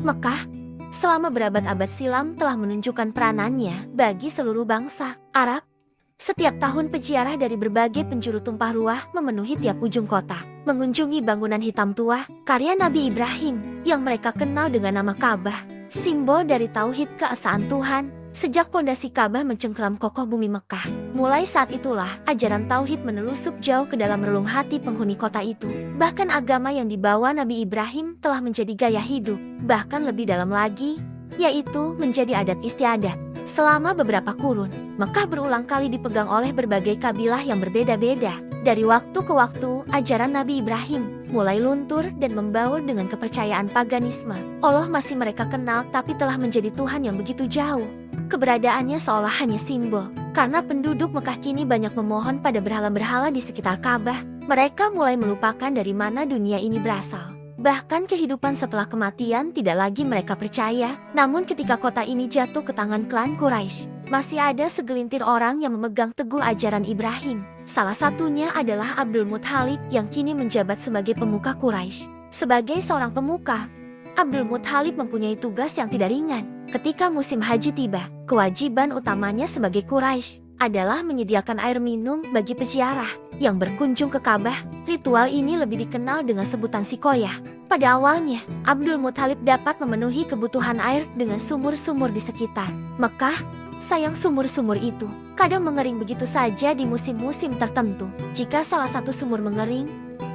Mekah, selama berabad-abad silam telah menunjukkan peranannya bagi seluruh bangsa Arab. Setiap tahun peziarah dari berbagai penjuru tumpah ruah memenuhi tiap ujung kota, mengunjungi bangunan hitam tua, karya Nabi Ibrahim, yang mereka kenal dengan nama Ka'bah, simbol dari tauhid keesaan Tuhan. Sejak pondasi Ka'bah mencengkeram kokoh bumi Mekah, mulai saat itulah ajaran tauhid menelusup jauh ke dalam relung hati penghuni kota itu. Bahkan agama yang dibawa Nabi Ibrahim telah menjadi gaya hidup, bahkan lebih dalam lagi, yaitu menjadi adat istiadat. Selama beberapa kurun, Mekah berulang kali dipegang oleh berbagai kabilah yang berbeda-beda. Dari waktu ke waktu, ajaran Nabi Ibrahim mulai luntur dan membaur dengan kepercayaan paganisme. Allah masih mereka kenal tapi telah menjadi Tuhan yang begitu jauh. Keberadaannya seolah hanya simbol. Karena penduduk Mekah kini banyak memohon pada berhala-berhala di sekitar Ka'bah, mereka mulai melupakan dari mana dunia ini berasal. Bahkan kehidupan setelah kematian tidak lagi mereka percaya. Namun ketika kota ini jatuh ke tangan klan Quraisy, masih ada segelintir orang yang memegang teguh ajaran Ibrahim. Salah satunya adalah Abdul Muthalib yang kini menjabat sebagai pemuka Quraisy. Sebagai seorang pemuka, Abdul Muthalib mempunyai tugas yang tidak ringan. Ketika musim haji tiba, kewajiban utamanya sebagai Quraisy adalah menyediakan air minum bagi peziarah yang berkunjung ke Ka'bah. Ritual ini lebih dikenal dengan sebutan sikoyah. Pada awalnya, Abdul Muthalib dapat memenuhi kebutuhan air dengan sumur-sumur di sekitar Mekah. Sayang sumur-sumur itu kadang mengering begitu saja di musim-musim tertentu. Jika salah satu sumur mengering,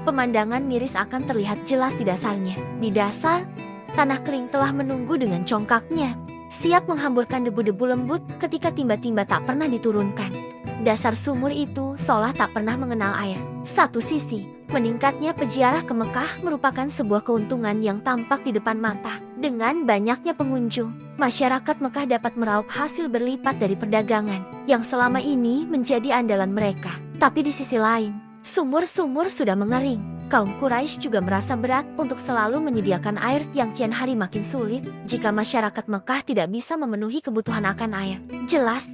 pemandangan miris akan terlihat jelas di dasarnya. Di dasar, tanah kering telah menunggu dengan congkaknya, siap menghamburkan debu-debu lembut ketika timba-timba tak pernah diturunkan. Dasar sumur itu seolah tak pernah mengenal air. Satu sisi, meningkatnya peziarah ke Mekah merupakan sebuah keuntungan yang tampak di depan mata. Dengan banyaknya pengunjung, masyarakat Mekah dapat meraup hasil berlipat dari perdagangan yang selama ini menjadi andalan mereka. Tapi di sisi lain, sumur-sumur sudah mengering. Kaum Quraisy juga merasa berat untuk selalu menyediakan air yang kian hari makin sulit. Jika masyarakat Mekah tidak bisa memenuhi kebutuhan akan air, jelas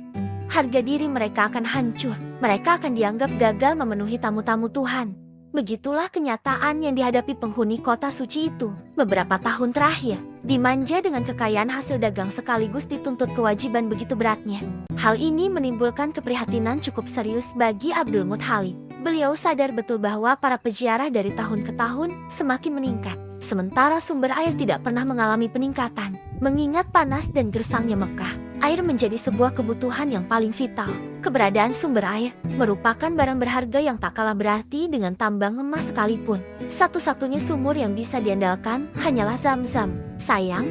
harga diri mereka akan hancur. Mereka akan dianggap gagal memenuhi tamu-tamu Tuhan. Begitulah kenyataan yang dihadapi penghuni kota suci itu. Beberapa tahun terakhir, dimanja dengan kekayaan hasil dagang sekaligus dituntut kewajiban begitu beratnya. Hal ini menimbulkan keprihatinan cukup serius bagi Abdul Muthalib. Beliau sadar betul bahwa para peziarah dari tahun ke tahun semakin meningkat, sementara sumber air tidak pernah mengalami peningkatan. Mengingat panas dan gersangnya Mekah, air menjadi sebuah kebutuhan yang paling vital. Keberadaan sumber air merupakan barang berharga yang tak kalah berarti dengan tambang emas sekalipun. Satu-satunya sumur yang bisa diandalkan hanyalah Zam-Zam. Sayang,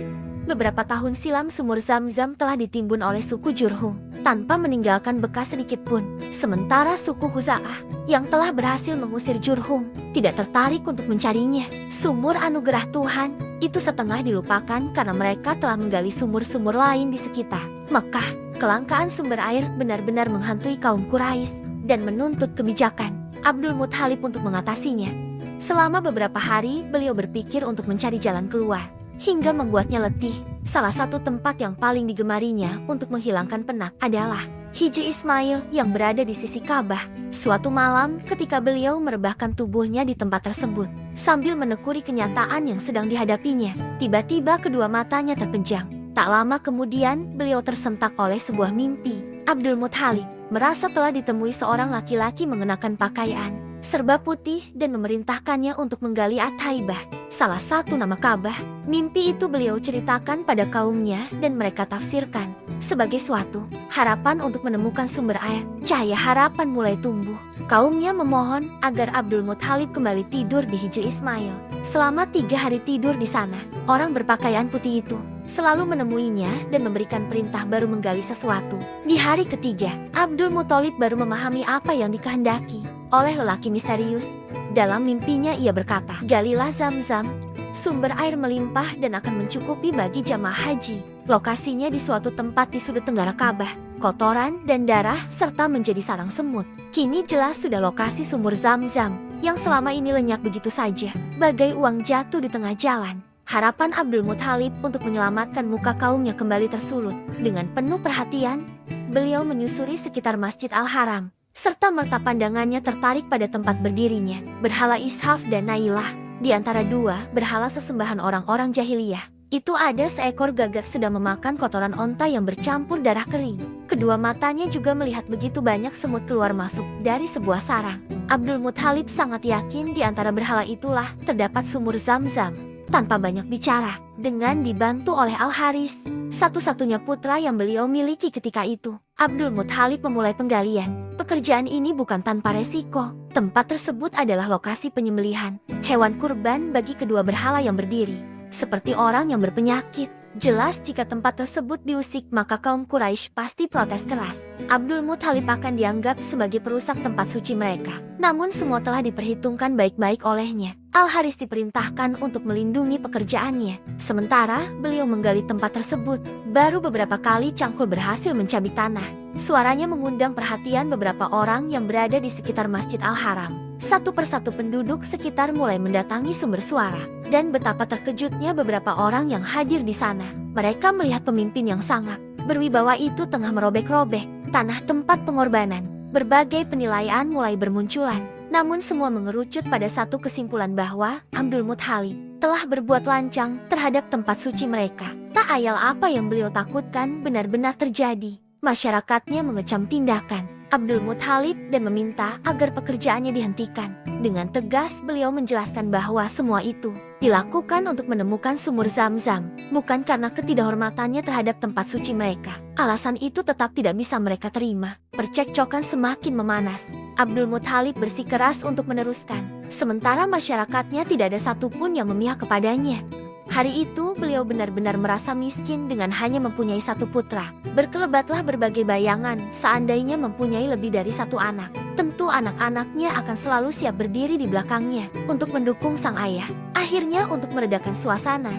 beberapa tahun silam sumur Zam-Zam telah ditimbun oleh suku Jurhum tanpa meninggalkan bekas sedikit pun. Sementara suku Khuza'ah yang telah berhasil mengusir Jurhum tidak tertarik untuk mencarinya. Sumur anugerah Tuhan itu setengah dilupakan karena mereka telah menggali sumur-sumur lain di sekitar Mekah. Kelangkaan sumber air benar-benar menghantui kaum Quraisy dan menuntut kebijakan Abdul Muthalib untuk mengatasinya. Selama beberapa hari beliau berpikir untuk mencari jalan keluar, hingga membuatnya letih. Salah satu tempat yang paling digemarinya untuk menghilangkan penat adalah Hijri Ismail yang berada di sisi Ka'bah. Suatu malam ketika beliau merebahkan tubuhnya di tempat tersebut, sambil menekuni kenyataan yang sedang dihadapinya, tiba-tiba kedua matanya terpejam. Tak lama kemudian beliau tersentak oleh sebuah mimpi. Abdul Muthalib merasa telah ditemui seorang laki-laki mengenakan pakaian serba putih dan memerintahkannya untuk menggali At-Taibah, salah satu nama Ka'bah. Mimpi itu beliau ceritakan pada kaumnya dan mereka tafsirkan sebagai suatu harapan untuk menemukan sumber air. Cahaya harapan mulai tumbuh. Kaumnya memohon agar Abdul Muthalib kembali tidur di Hijri Ismail. Selama 3 hari tidur di sana, orang berpakaian putih itu selalu menemuinya dan memberikan perintah baru menggali sesuatu. Di hari ketiga, Abdul Muthalib baru memahami apa yang dikehendaki oleh lelaki misterius. Dalam mimpinya ia berkata, "Galilah Zam-Zam, sumber air melimpah dan akan mencukupi bagi jamaah haji." Lokasinya di suatu tempat di sudut tenggara Ka'bah. Kotoran dan darah serta menjadi sarang semut. Kini jelas sudah lokasi sumur Zam-Zam yang selama ini lenyap begitu saja, bagai uang jatuh di tengah jalan. Harapan Abdul Muthalib untuk menyelamatkan muka kaumnya kembali tersulut. Dengan penuh perhatian, beliau menyusuri sekitar Masjid Al-Haram, serta merta pandangannya tertarik pada tempat berdirinya berhala Ishaf dan Nailah, di antara dua berhala sesembahan orang-orang jahiliyah. Itu ada seekor gagak sedang memakan kotoran onta yang bercampur darah kering. Kedua matanya juga melihat begitu banyak semut keluar masuk dari sebuah sarang. Abdul Muthalib sangat yakin di antara berhala itulah terdapat sumur Zam-Zam. Tanpa banyak bicara, dengan dibantu oleh Al-Haris, satu-satunya putra yang beliau miliki ketika itu, Abdul Muthalib memulai penggalian. Pekerjaan ini bukan tanpa resiko. Tempat tersebut adalah lokasi penyembelihan hewan kurban bagi kedua berhala yang berdiri. Seperti orang yang berpenyakit. Jelas jika tempat tersebut diusik maka kaum Quraisy pasti protes keras. Abdul Muthalib akan dianggap sebagai perusak tempat suci mereka. Namun semua telah diperhitungkan baik-baik olehnya. Al-Haris diperintahkan untuk melindungi pekerjaannya. Sementara beliau menggali tempat tersebut, baru beberapa kali cangkul berhasil mencabik tanah. Suaranya mengundang perhatian beberapa orang yang berada di sekitar Masjid Al-Haram. Satu persatu penduduk sekitar mulai mendatangi sumber suara. Dan betapa terkejutnya beberapa orang yang hadir di sana. Mereka melihat pemimpin yang sangat berwibawa itu tengah merobek-robek tanah tempat pengorbanan. Berbagai penilaian mulai bermunculan. Namun semua mengerucut pada satu kesimpulan bahwa Abdul Muthalib telah berbuat lancang terhadap tempat suci mereka. Tak ayal apa yang beliau takutkan benar-benar terjadi. Masyarakatnya mengecam tindakan Abdul Muthalib dan meminta agar pekerjaannya dihentikan. Dengan tegas beliau menjelaskan bahwa semua itu dilakukan untuk menemukan sumur Zam-Zam, bukan karena ketidakhormatannya terhadap tempat suci mereka. Alasan itu tetap tidak bisa mereka terima. Percekcokan semakin memanas. Abdul Muthalib bersikeras untuk meneruskan, sementara masyarakatnya tidak ada satupun yang memihak kepadanya. Hari itu beliau benar-benar merasa miskin dengan hanya mempunyai satu putra. Berkelebatlah berbagai bayangan seandainya mempunyai lebih dari satu anak. Tentu anak-anaknya akan selalu siap berdiri di belakangnya untuk mendukung sang ayah. Akhirnya untuk meredakan suasana,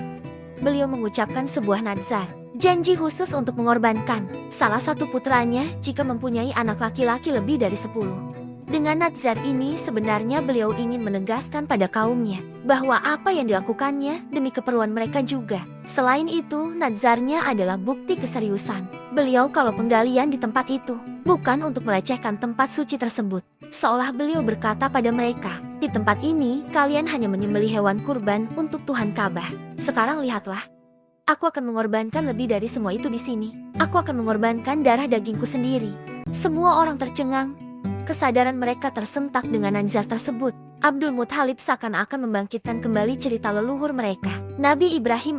beliau mengucapkan sebuah nazar. Janji khusus untuk mengorbankan salah satu putranya jika mempunyai anak laki-laki lebih dari 10. Dengan nazar ini sebenarnya beliau ingin menegaskan pada kaumnya bahwa apa yang dilakukannya demi keperluan mereka juga. Selain itu, nazarnya adalah bukti keseriusan beliau kalau penggalian di tempat itu bukan untuk melecehkan tempat suci tersebut. Seolah beliau berkata pada mereka, di tempat ini kalian hanya menyembelih hewan kurban untuk Tuhan Ka'bah. Sekarang lihatlah, aku akan mengorbankan lebih dari semua itu di sini. Aku akan mengorbankan darah dagingku sendiri. Semua orang tercengang. Kesadaran mereka tersentak dengan nazar tersebut. Abdul Muthalib seakan-akan membangkitkan kembali cerita leluhur mereka. Nabi Ibrahim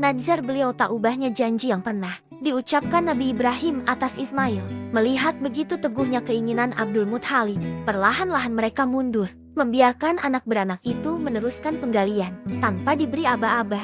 nazar beliau tak ubahnya janji yang pernah diucapkan Nabi Ibrahim atas Ismail. Melihat begitu teguhnya keinginan Abdul Muthalib, perlahan-lahan mereka mundur, membiarkan anak beranak itu meneruskan penggalian tanpa diberi aba-aba.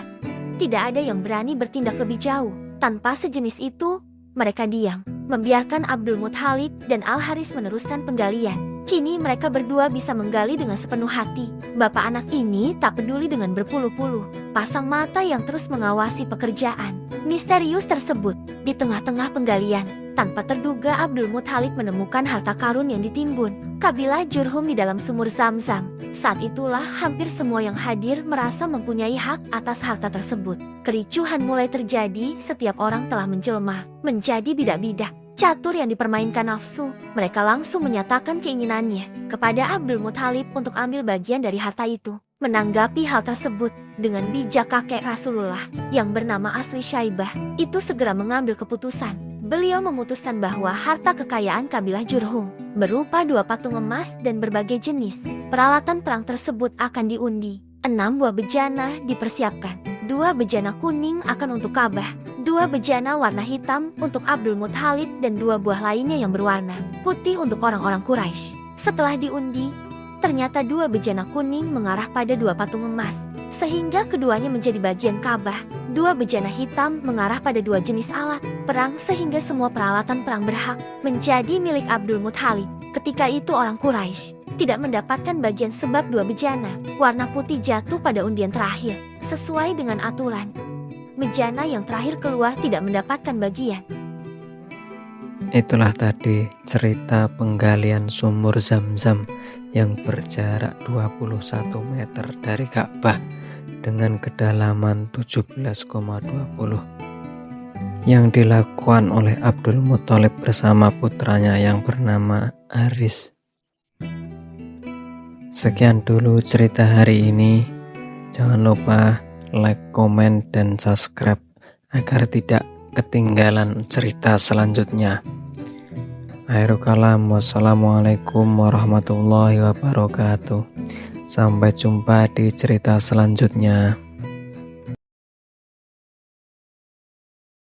Tidak ada yang berani bertindak lebih jauh. Tanpa sejenis itu, mereka diam, membiarkan Abdul Muthalib dan Al-Haris meneruskan penggalian. Kini mereka berdua bisa menggali dengan sepenuh hati. Bapak anak ini tak peduli dengan berpuluh-puluh pasang mata yang terus mengawasi pekerjaan misterius tersebut. Di tengah-tengah penggalian, tanpa terduga Abdul Muthalib menemukan harta karun yang ditimbun kabilah Jurhum di dalam sumur Zam-Zam. Saat itulah hampir semua yang hadir merasa mempunyai hak atas harta tersebut. Kericuhan mulai terjadi, setiap orang telah menjelma menjadi bidak-bidak catur yang dipermainkan nafsu. Mereka langsung menyatakan keinginannya kepada Abdul Muthalib untuk ambil bagian dari harta itu. Menanggapi hal tersebut, dengan bijak kakek Rasulullah yang bernama asli Syaibah itu segera mengambil keputusan. Beliau memutuskan bahwa harta kekayaan kabilah Jurhum berupa 2 patung emas dan berbagai jenis peralatan perang tersebut akan diundi. 6 buah bejana dipersiapkan. 2 bejana kuning akan untuk Ka'bah, 2 bejana warna hitam untuk Abdul Muthalib, dan 2 buah lainnya yang berwarna putih untuk orang-orang Quraisy. Setelah diundi, ternyata 2 bejana kuning mengarah pada 2 patung emas, sehingga keduanya menjadi bagian Ka'bah. 2 bejana hitam mengarah pada 2 jenis alat perang, sehingga semua peralatan perang berhak menjadi milik Abdul Muthalib. Ketika itu orang Quraisy tidak mendapatkan bagian sebab 2 bejana warna putih jatuh pada undian terakhir. Sesuai dengan aturan, bejana yang terakhir keluar tidak mendapatkan bagian. Itulah tadi cerita penggalian sumur Zam-Zam yang berjarak 21 meter dari Ka'bah dengan kedalaman 17,20 yang dilakukan oleh Abdul Muthalib bersama putranya yang bernama Haris. Sekian dulu cerita hari ini. Jangan lupa like, komen, dan subscribe agar tidak ketinggalan cerita selanjutnya. Akhirul kalam, wassalamualaikum warahmatullahi wabarakatuh. Sampai jumpa di cerita selanjutnya.